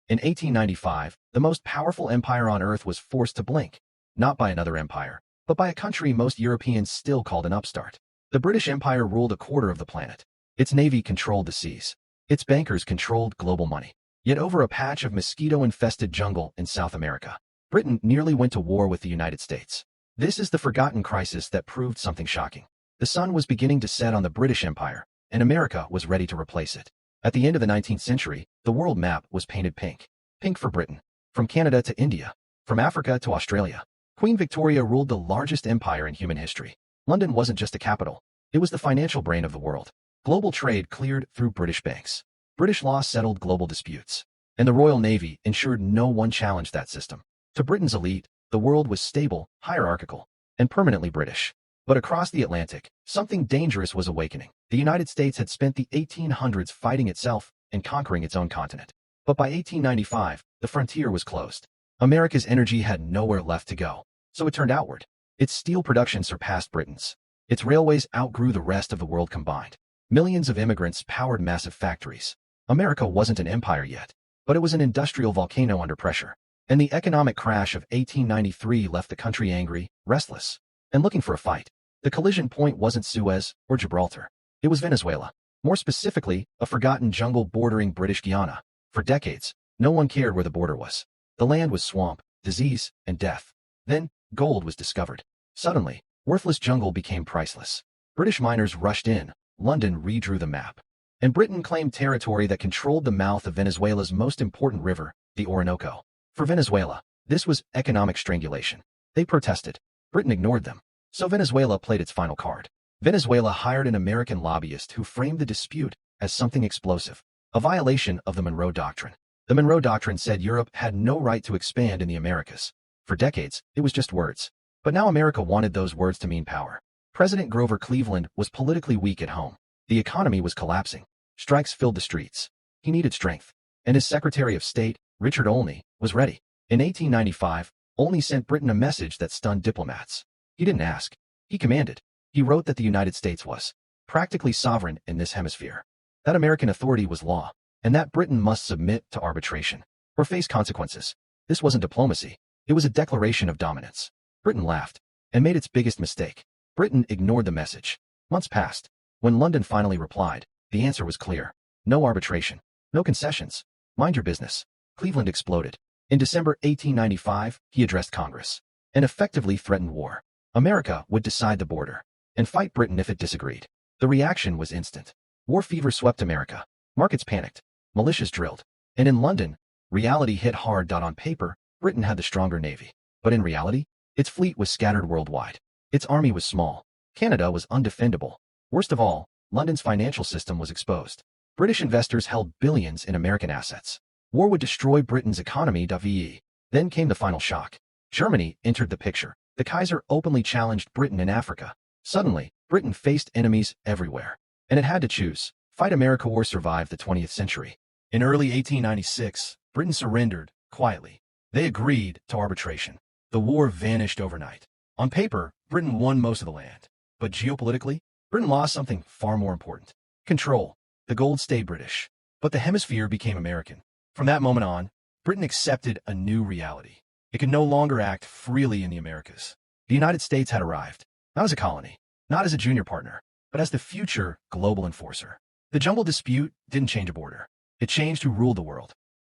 In 1895, the most powerful empire on Earth was forced to blink, not by another empire, but by a country most Europeans still called an upstart. The British Empire ruled a quarter of the planet. Its navy controlled the seas. Its bankers controlled global money. Yet over a patch of mosquito-infested jungle in South America, Britain nearly went to war with the United States. This is the forgotten crisis that proved something shocking. The sun was beginning to set on the British Empire, and America was ready to replace it. At the end of the 19th century, the world map was painted pink. Pink for Britain. From Canada to India. From Africa to Australia. Queen Victoria ruled the largest empire in human history. London wasn't just a capital. It was the financial brain of the world. Global trade cleared through British banks. British law settled global disputes. And the Royal Navy ensured no one challenged that system. To Britain's elite, the world was stable, hierarchical, and permanently British. But across the Atlantic, something dangerous was awakening. The United States had spent the 1800s fighting itself and conquering its own continent. But by 1895, the frontier was closed. America's energy had nowhere left to go, so it turned outward. Its steel production surpassed Britain's. Its railways outgrew the rest of the world combined. Millions of immigrants powered massive factories. America wasn't an empire yet, but it was an industrial volcano under pressure. And the economic crash of 1893 left the country angry, restless, and looking for a fight. The collision point wasn't Suez or Gibraltar. It was Venezuela. More specifically, a forgotten jungle bordering British Guiana. For decades, no one cared where the border was. The land was swamp, disease, and death. Then, gold was discovered. Suddenly, worthless jungle became priceless. British miners rushed in. London redrew the map. And Britain claimed territory that controlled the mouth of Venezuela's most important river, the Orinoco. For Venezuela, this was economic strangulation. They protested. Britain ignored them. So Venezuela played its final card. Venezuela hired an American lobbyist who framed the dispute as something explosive, a violation of the Monroe Doctrine. The Monroe Doctrine said Europe had no right to expand in the Americas. For decades, it was just words. But now America wanted those words to mean power. President Grover Cleveland was politically weak at home. The economy was collapsing. Strikes filled the streets. He needed strength. And his Secretary of State, Richard Olney, was ready. In 1895, Olney sent Britain a message that stunned diplomats. He didn't ask. He commanded. He wrote that the United States was practically sovereign in this hemisphere. That American authority was law, and that Britain must submit to arbitration or face consequences. This wasn't diplomacy. It was a declaration of dominance. Britain laughed and made its biggest mistake. Britain ignored the message. Months passed. When London finally replied, the answer was clear. No arbitration. No concessions. Mind your business. Cleveland exploded. In December 1895, he addressed Congress and effectively threatened war. America would decide the border and fight Britain if it disagreed. The reaction was instant. War fever swept America. Markets panicked. Militias drilled. And in London, reality hit hard. On paper, Britain had the stronger navy. But in reality, its fleet was scattered worldwide. Its army was small. Canada was undefendable. Worst of all, London's financial system was exposed. British investors held billions in American assets. War would destroy Britain's economy. Then came the final shock. Germany entered the picture. The Kaiser openly challenged Britain in Africa. Suddenly, Britain faced enemies everywhere. And it had to choose: fight America or survive the 20th century. In early 1896, Britain surrendered, quietly. They agreed to arbitration. The war vanished overnight. On paper, Britain won most of the land. But geopolitically, Britain lost something far more important: control. The gold stayed British, but the hemisphere became American. From that moment on, Britain accepted a new reality. It could no longer act freely in the Americas. The United States had arrived, not as a colony, not as a junior partner, but as the future global enforcer. The jungle dispute didn't change a border. It changed who ruled the world.